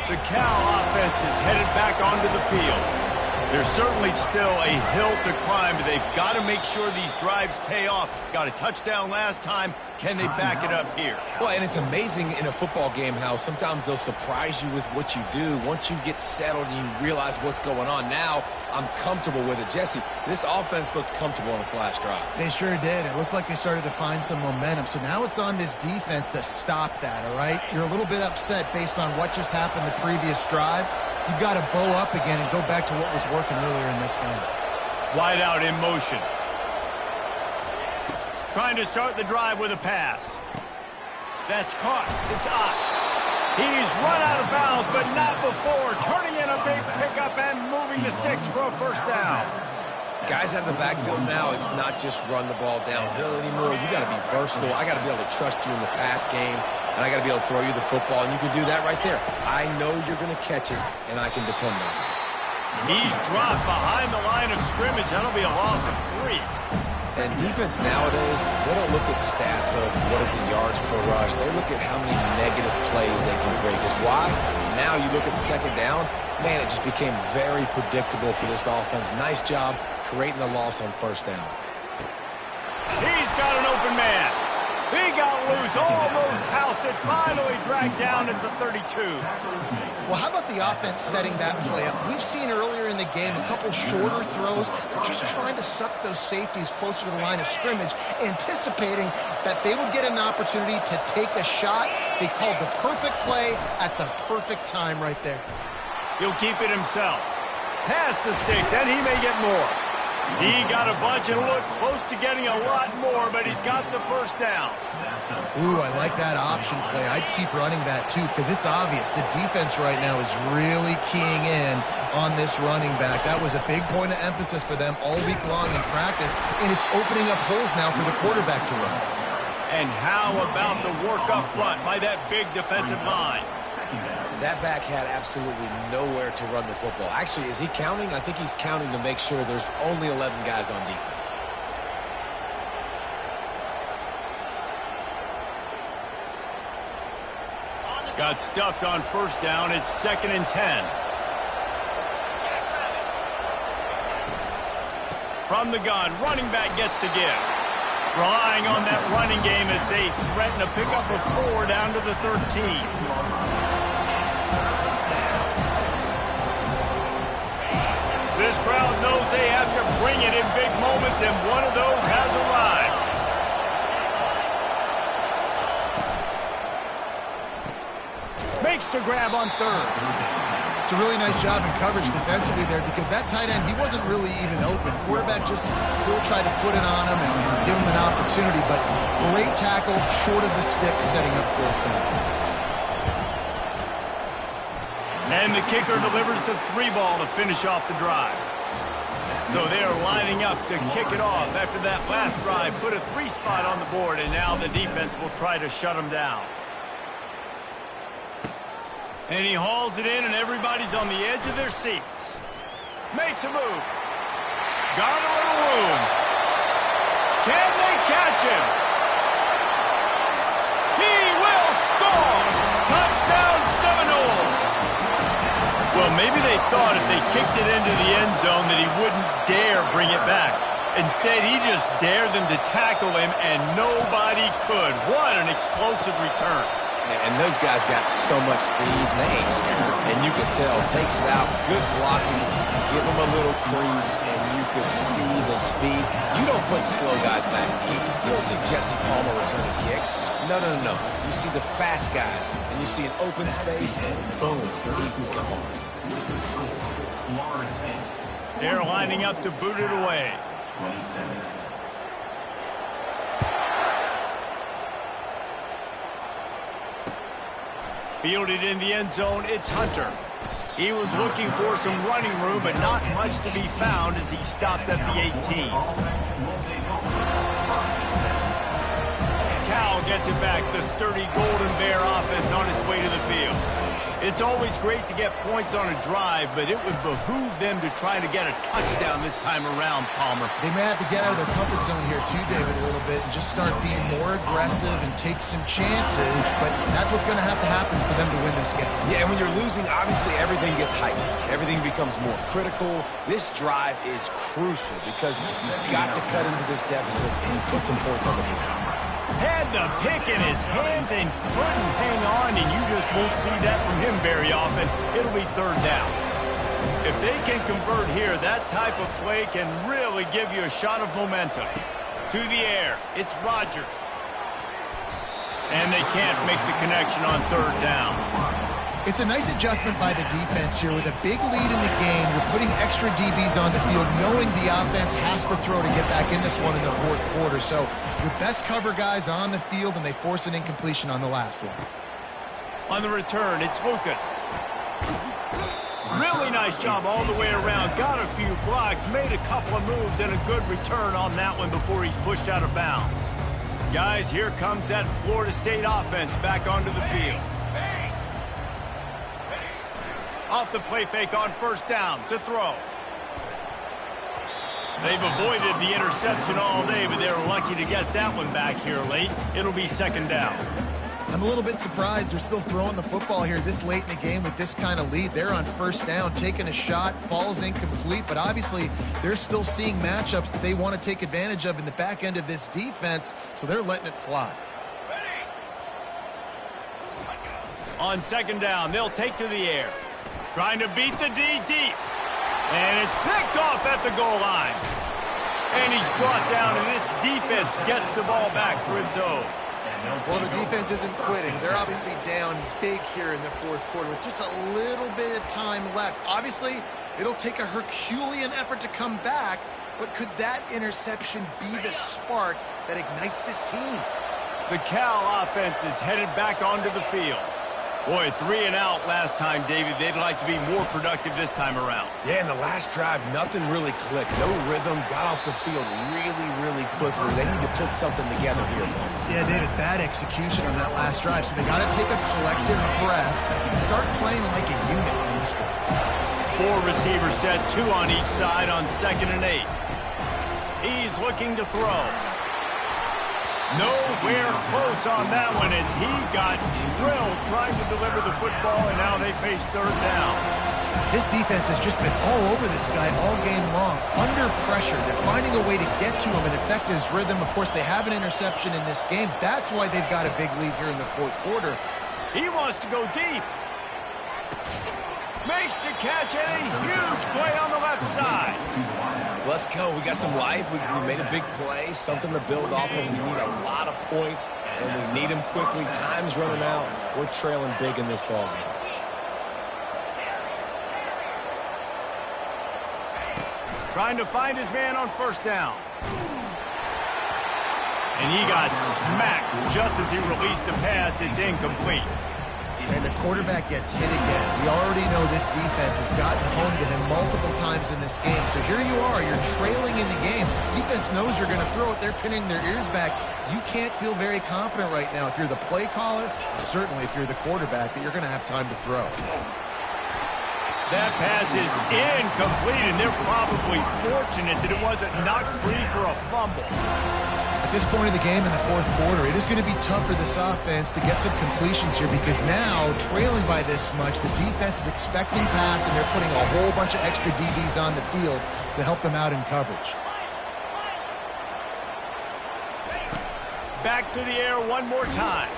S1: The Cal offense is headed back onto the field. There's certainly still a hill to climb, but they've got to make sure these drives pay off. Got a touchdown last time. Can they back it up here?
S2: Well, and it's amazing in a football game how sometimes they'll surprise you with what you do. Once you get settled and you realize what's going on, now I'm comfortable with it. Jesse, this offense looked comfortable on its last drive.
S3: They sure did. It looked like they started to find some momentum. So now it's on this defense to stop that, all right? You're a little bit upset based on what just happened the previous drive. You've got to bow up again and go back to what was working earlier in this game.
S1: Wide out in motion. Trying to start the drive with a pass. That's caught. It's up. He's run out of bounds, but not before. Turning in a big pickup and moving the sticks for a 1st down.
S2: Guys out of the backfield now, it's not just run the ball downhill anymore. You got to be versatile. I got to be able to trust you in the pass game, and I got to be able to throw you the football, and you can do that right there. I know you're going to catch it, and I can depend on it.
S1: He's dropped behind the line of scrimmage. That'll be a loss of 3.
S2: And defense nowadays, they don't look at stats of what is the yards per rush. They look at how many negative plays they can create. Because why? Now you look at 2nd down, man, it just became very predictable for this offense. Nice job creating the loss on 1st down.
S1: He's got an open man. He got loose, almost housed it, finally dragged down at the 32.
S3: Well, how about the offense setting that play up? We've seen earlier in the game a couple shorter throws. They're just trying to suck those safeties closer to the line of scrimmage, anticipating that they would get an opportunity to take a shot. They called the perfect play at the perfect time right there.
S1: He'll keep it himself. Past the sticks, and he may get more. He got a bunch and looked close to getting a lot more, but he's got the 1st down.
S3: Ooh, I like that option play. I'd keep running that, too, because it's obvious. The defense right now is really keying in on this running back. That was a big point of emphasis for them all week long in practice, and it's opening up holes now for the quarterback to run.
S1: And how about the work up front by that big defensive line?
S4: second down.
S2: That back had absolutely nowhere to run the football. Actually, is he counting? I think he's counting to make sure there's only 11 guys on defense.
S1: Got stuffed on first down. It's 2nd and 10. From the gun, running back gets to give. Relying on that running game as they threaten a pickup of 4 down to the 13. This crowd knows they have to bring it in big moments, and one of those has arrived. Makes the grab on 3rd.
S3: It's a really nice job in coverage defensively there because that tight end, he wasn't really even open. Quarterback just still tried to put it on him and give him an opportunity, but great tackle, short of the stick, setting up 4th down.
S1: And the kicker delivers the 3 ball to finish off the drive. So they're lining up to kick it off after that last drive. Put a 3 spot on the board, and now the defense will try to shut them down. And he hauls it in, and everybody's on the edge of their seats. Makes a move. Got a little room. Can they catch him? He will score! Touchdown Seminoles! Well, maybe they thought if they kicked it into the end zone that he wouldn't dare bring it back. Instead, he just dared them to tackle him, and nobody could. What an explosive return.
S2: And those guys got so much speed, and they ain't scared. And you could tell, takes it out, good blocking, give him a little crease, and you could see the speed. You don't put slow guys back deep. You don't see Jesse Palmer returning kicks. No. You see the fast guys, and you see an open space, and boom, he's gone.
S1: They're lining up to boot it away.
S4: 27.
S1: Fielded in the end zone, it's Hunter. He was looking for some running room, but not much to be found as he stopped at the 18. Cal gets it back. The sturdy Golden Bear offense on its way to the field. It's always great to get points on a drive, but it would behoove them to try to get a touchdown this time around, Palmer.
S3: They may have to get out of their comfort zone here too, David, a little bit and just start being more aggressive and take some chances, but that's what's going to have to happen for them to win this game.
S2: Yeah, and when you're losing, obviously everything gets heightened. Everything becomes more critical. This drive is crucial because you've got to cut into this deficit and put some points on the board.
S1: Had the pick in his hands and couldn't hang on, and you just won't see that from him very often. It'll be 3rd down. If they can convert here, that type of play can really give you a shot of momentum. To the air, it's Rodgers. And they can't make the connection on 3rd down.
S3: It's a nice adjustment by the defense here. With a big lead in the game, you're putting extra DBs on the field, knowing the offense has to throw to get back in this one in the 4th quarter. So your best cover guys on the field, and they force an incompletion on the last one.
S1: On the return, it's Lucas. Really nice job all the way around. Got a few blocks, made a couple of moves, and a good return on that one before he's pushed out of bounds. Guys, here comes that Florida State offense back onto the field. Off the play fake on 1st down to throw. They've avoided the interception all day, but they're lucky to get that one back here late. It'll be 2nd down.
S3: I'm a little bit surprised they're still throwing the football here this late in the game with this kind of lead. They're on 1st down, taking a shot, falls incomplete, but obviously they're still seeing matchups that they want to take advantage of in the back end of this defense, so they're letting it fly.
S1: On 2nd down, they'll take to the air. Trying to beat the D deep. And it's picked off at the goal line. And he's brought down, and this defense gets the ball back for its own.
S3: Well, the defense isn't quitting. They're obviously down big here in the 4th quarter with just a little bit of time left. Obviously, it'll take a Herculean effort to come back, but could that interception be the spark that ignites this team?
S1: The Cal offense is headed back onto the field. Boy, 3 and out last time, David. They'd like to be more productive this time around.
S2: Yeah, in the last drive, nothing really clicked. No rhythm, got off the field really quickly. They need to put something together here, Cole.
S3: Yeah, David, bad execution on that last drive. So they got to take a collective breath and start playing like a unit on this one.
S1: 4 receivers set, 2 on each side on 2nd and 8. He's looking to throw. Nowhere close on that one as he got drilled trying to deliver the football, and now they face 3rd down.
S3: This defense has just been all over this guy all game long. Under pressure, they're finding a way to get to him and affect his rhythm. Of course, they have an interception in this game. That's why they've got a big lead here in the 4th quarter.
S1: He wants to go deep. Makes the catch, and a huge play on the left side.
S2: Let's go. We got some life. We made a big play, something to build off of. We need a lot of points, and we need them quickly. Time's running out. We're trailing big in this ballgame.
S1: Trying to find his man on 1st down. And he got smacked just as he released the pass. It's incomplete.
S3: And the quarterback gets hit again. We already know this defense has gotten home to him multiple times in this game. So here you are, you're trailing in the game. Defense knows you're going to throw it. They're pinning their ears back. You can't feel very confident right now if you're the play caller, certainly if you're the quarterback, that you're going to have time to throw.
S1: That pass is incomplete, and they're probably fortunate that it wasn't knocked free for a fumble.
S3: At this point in the game in the 4th quarter, it is going to be tough for this offense to get some completions here because now, trailing by this much, the defense is expecting pass, and they're putting a whole bunch of extra DBs on the field to help them out in coverage.
S1: Back to the air one more time.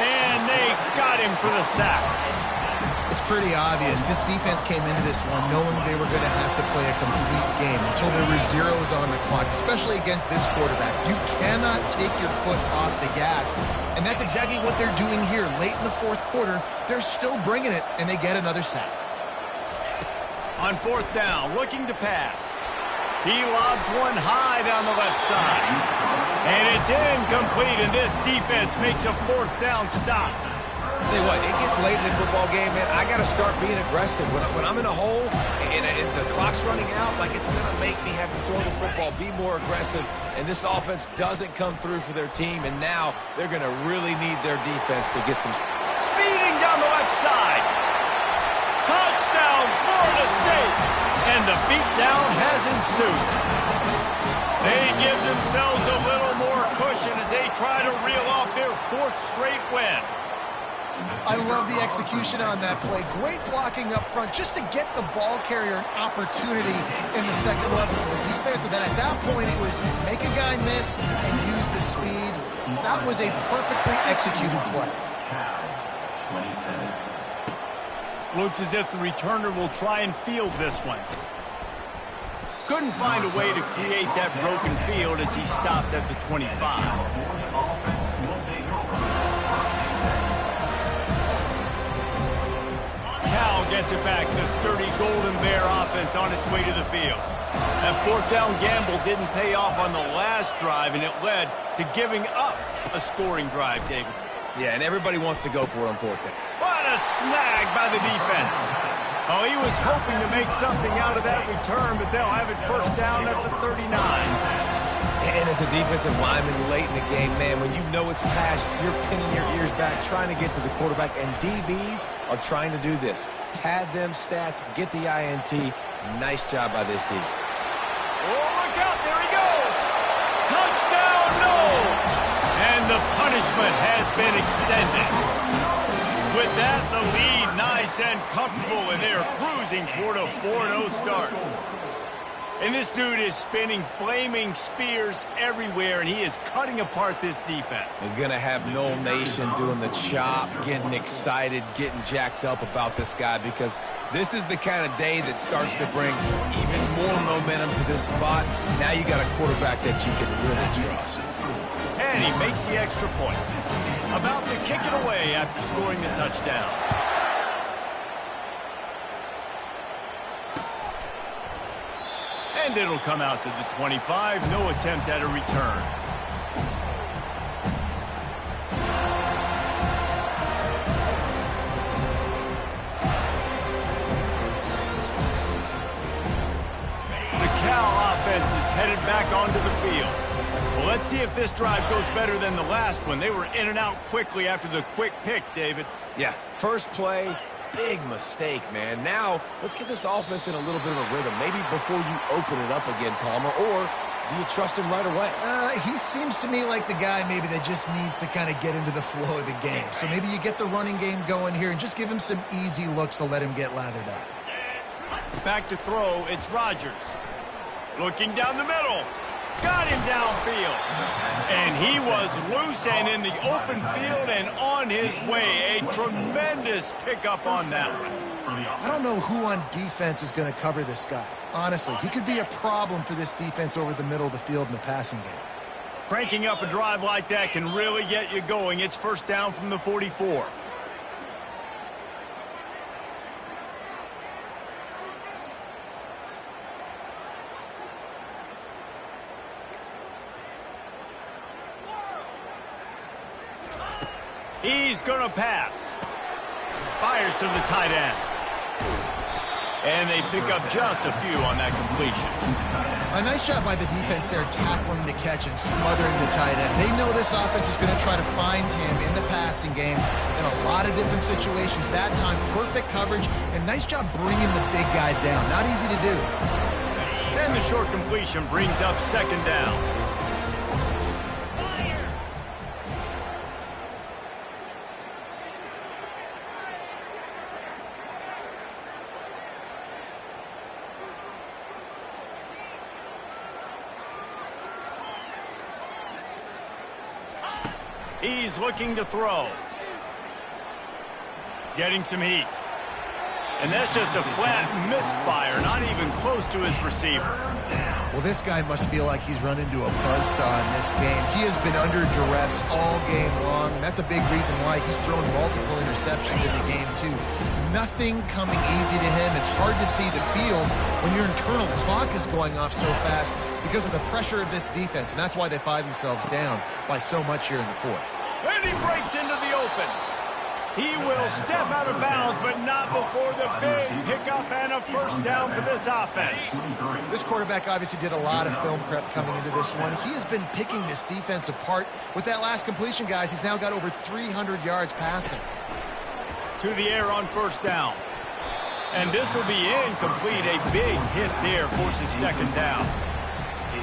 S1: And they got him for the sack.
S3: It's pretty obvious. This defense came into this one knowing they were going to have to play a complete game until there were zeros on the clock, especially against this quarterback. You cannot take your foot off the gas. And that's exactly what they're doing here. Late in the 4th quarter, they're still bringing it, and they get another sack.
S1: On 4th down, looking to pass. He lobs one high down the left side. And it's incomplete, and this defense makes a 4th down stop.
S2: Tell you what, it gets late in the football game, man. I got to start being aggressive. When I'm in a hole and the clock's running out, like it's going to make me have to throw the football, be more aggressive. And this offense doesn't come through for their team, and now they're going to really need their defense to get some.
S1: Speeding down the left side. Touchdown, Florida State. And the beatdown has ensued. They give themselves a little more cushion as they try to reel off their 4th straight win.
S3: I love the execution on that play. Great blocking up front just to get the ball carrier an opportunity in the 2nd level of the defense. And then at that point, it was make a guy miss and use the speed. That was a perfectly executed play.
S1: Looks as if the returner will try and field this one. Couldn't find a way to create that broken field as he stopped at the 25. Cal gets it back. The sturdy Golden Bear offense on its way to the field. That 4th down gamble didn't pay off on the last drive, and it led to giving up a scoring drive, David.
S2: Yeah, and everybody wants to go for it on 4th down.
S1: What a snag by the defense. Oh, he was hoping to make something out of that return, but they'll have it 1st down at the 39.
S2: And as a defensive lineman late in the game, man, when you know it's pass, you're pinning your ears back, trying to get to the quarterback, and DBs are trying to do this. Pad them stats, get the INT. Nice job by this D.
S1: Oh, look out, there he goes. Touchdown, no! And the punishment has been extended. With that, the lead nice and comfortable, and they're cruising toward a 4-0 start. And this dude is spinning flaming spears everywhere, and he is cutting apart this defense.
S2: They're going to have Noel Nation doing the chop, getting excited, getting jacked up about this guy, because this is the kind of day that starts to bring even more momentum to this spot. Now you got a quarterback that you can really trust.
S1: And he makes the extra point. About to kick it away after scoring the touchdown. And it'll come out to the 25. No attempt at a return. headed back onto the field. Well, let's see if this drive goes better than the last one. They were in and out quickly after the quick pick, David.
S2: Yeah, first play, big mistake, man. Now, let's get this offense in a little bit of a rhythm. Maybe before you open it up again, Palmer, or do you trust him right away?
S3: He seems to me like the guy maybe that just needs to kind of get into the flow of the game. So maybe you get the running game going here and just give him some easy looks to let him get lathered up.
S1: Back to throw, it's Rodgers. Looking down the middle. Got him downfield. And he was loose and in the open field and on his way. A tremendous pickup on that one.
S3: I don't know who on defense is going to cover this guy. Honestly, he could be a problem for this defense over the middle of the field in the passing game.
S1: Cranking up a drive like that can really get you going. It's first down from the 44. He's going to pass. Fires to the tight end. And they pick up just a few on that completion.
S3: A nice job by the defense there tackling the catch and smothering the tight end. They know this offense is going to try to find him in the passing game in a lot of different situations. That time, perfect coverage and nice job bringing the big guy down. Not easy to do.
S1: Then the short completion brings up second down. He's looking to throw. Getting some heat. And that's just a flat misfire, not even close to his receiver.
S3: Well, this guy must feel like he's run into a buzzsaw in this game. He has been under duress all game long, and that's a big reason why he's thrown multiple interceptions in the game, too. Nothing coming easy to him. It's hard to see the field when your internal clock is going off so fast because of the pressure of this defense, and that's why they find themselves down by so much here in the fourth.
S1: And he breaks into the open. He will step out of bounds, but not before the big pickup and a first down for this offense.
S3: This quarterback obviously did a lot of film prep coming into this one. He has been picking this defense apart. With that last completion, guys, he's now got over 300 yards passing.
S1: To the air on first down. And this will be incomplete. A big hit there forces second down.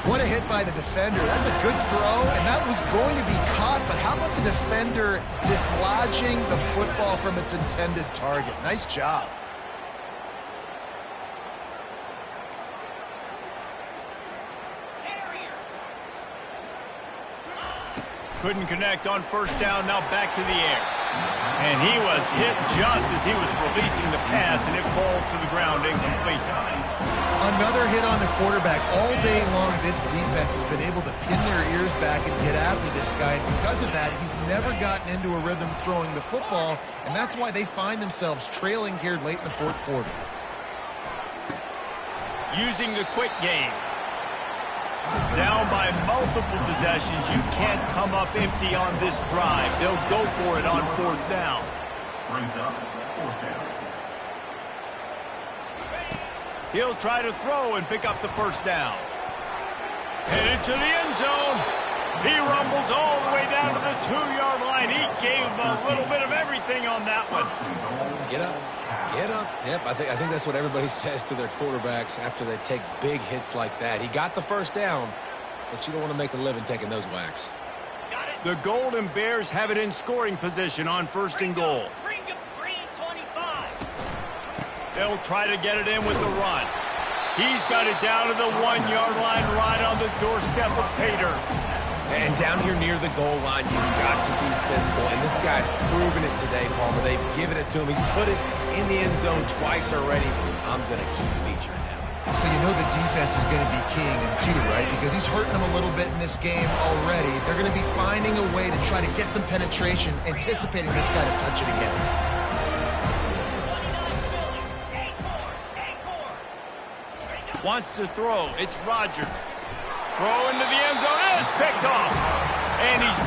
S3: What a hit by the defender. That's a good throw, and that was going to be caught, but how about the defender dislodging the football from its intended target? Nice job.
S1: Couldn't connect on first down, now back to the air. And he was hit just as he was releasing the pass, and it falls to the ground incomplete.
S3: Another hit on the quarterback. All day long, this defense has been able to pin their ears back and get after this guy. And because of that, he's never gotten into a rhythm throwing the football, and that's why they find themselves trailing here late in the fourth quarter.
S1: Using the quick game. Down by multiple possessions, you can't come up empty on this drive. They'll go for it on fourth down.
S4: Brings up fourth down.
S1: He'll try to throw and pick up the first down. Headed to the end zone. He rumbles all the way down to the 2-yard line. He gave a little bit of everything on that one.
S2: Get up. Get up. Yep, I think that's what everybody says to their quarterbacks after they take big hits like that. He got the first down, but you don't want to make a living taking those whacks.
S1: The Golden Bears have it in scoring position on first and goal. They'll try to get it in with the run. He's got it down to the 1-yard line right on the doorstep of Pater.
S2: And down here near the goal line, you've got to be physical. And this guy's proven it today, Palmer. They've given it to him. He's put it in the end zone twice already. I'm going to keep featuring him.
S3: So you know the defense is going to be keying him too, right? Because he's hurting them a little bit in this game already. They're going to be finding a way to try to get some penetration, anticipating this guy to touch it again.
S1: Wants to throw. It's Rodgers. Throw into the end zone, and it's picked off. And he's...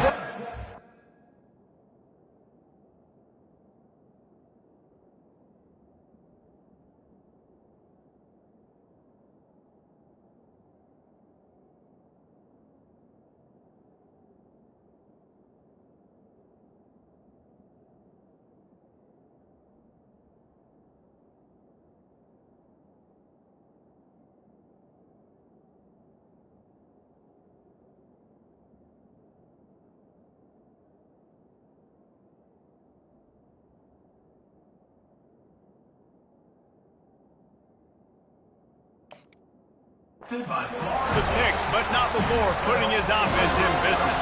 S1: The pick, but not before putting his offense in business.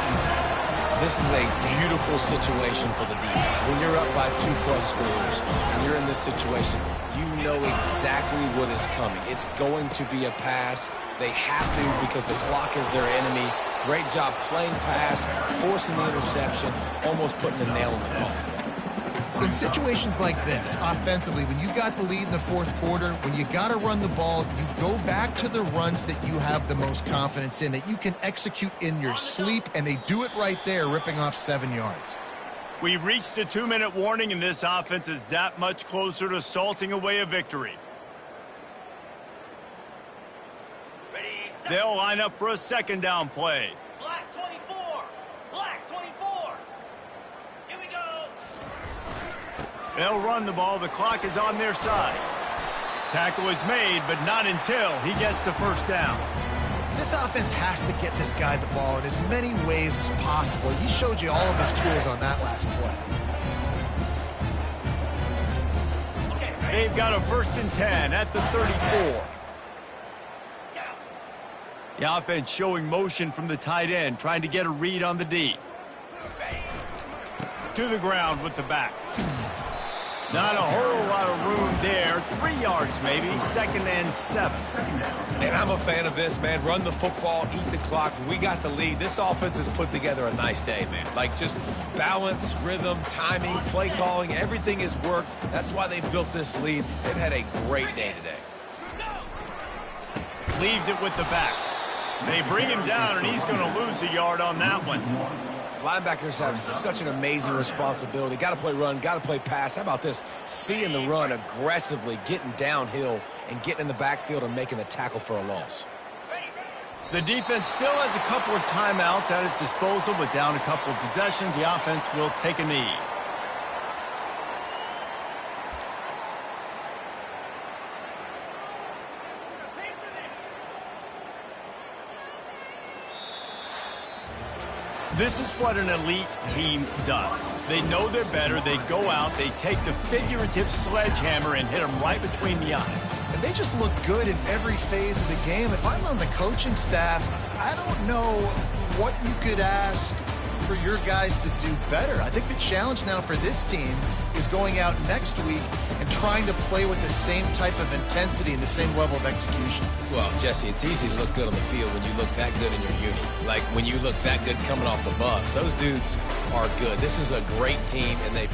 S2: This is a beautiful situation for the defense. When you're up by 2+ scores and you're in this situation, you know exactly what is coming. It's going to be a pass. They have to because the clock is their enemy. Great job playing pass, forcing the interception, almost putting the nail in the coffin.
S3: In situations like this, offensively, when you got the lead in the fourth quarter, when you got to run the ball, you go back to the runs that you have the most confidence in, that you can execute in your sleep, and they do it right there, ripping off 7 yards.
S1: We've reached the 2-minute warning, and this offense is that much closer to salting away a victory. They'll line up for a second down play.
S6: Black 24. Black 24. Here we go.
S1: They'll run the ball. The clock is on their side. Tackle is made, but not until he gets the first down.
S3: This offense has to get this guy the ball in as many ways as possible. He showed you all of his tools on that last play.
S1: They've got a 1st and 10 at the 34. The offense showing motion from the tight end, trying to get a read on the D. To the ground with the back. Not a whole lot of room there. 3 yards maybe. 2nd and 7.
S2: And I'm a fan of this, man. Run the football, eat the clock. We got the lead. This offense has put together a nice day, man. Like just balance, rhythm, timing, play calling, everything has worked. That's why they built this lead. They've had a great day today.
S1: Leaves it with the back. They bring him down, and he's going to lose a yard on that one.
S2: Linebackers have such an amazing responsibility. Got to play run, got to play pass. How about this? Seeing the run aggressively, getting downhill, and getting in the backfield and making the tackle for a loss.
S1: The defense still has a couple of timeouts at its disposal, but down a couple of possessions, the offense will take a knee. This is what an elite team does. They know they're better. They go out. They take the figurative sledgehammer and hit them right between the eyes.
S3: And they just look good in every phase of the game. If I'm on the coaching staff, I don't know what you could ask for your guys to do better. I think the challenge now for this team is going out next week and trying to play with the same type of intensity and the same level of execution.
S2: Well, Jesse, it's easy to look good on the field when you look that good in your uni. Like when you look that good coming off the bus. Those dudes are good. This is a great team, and they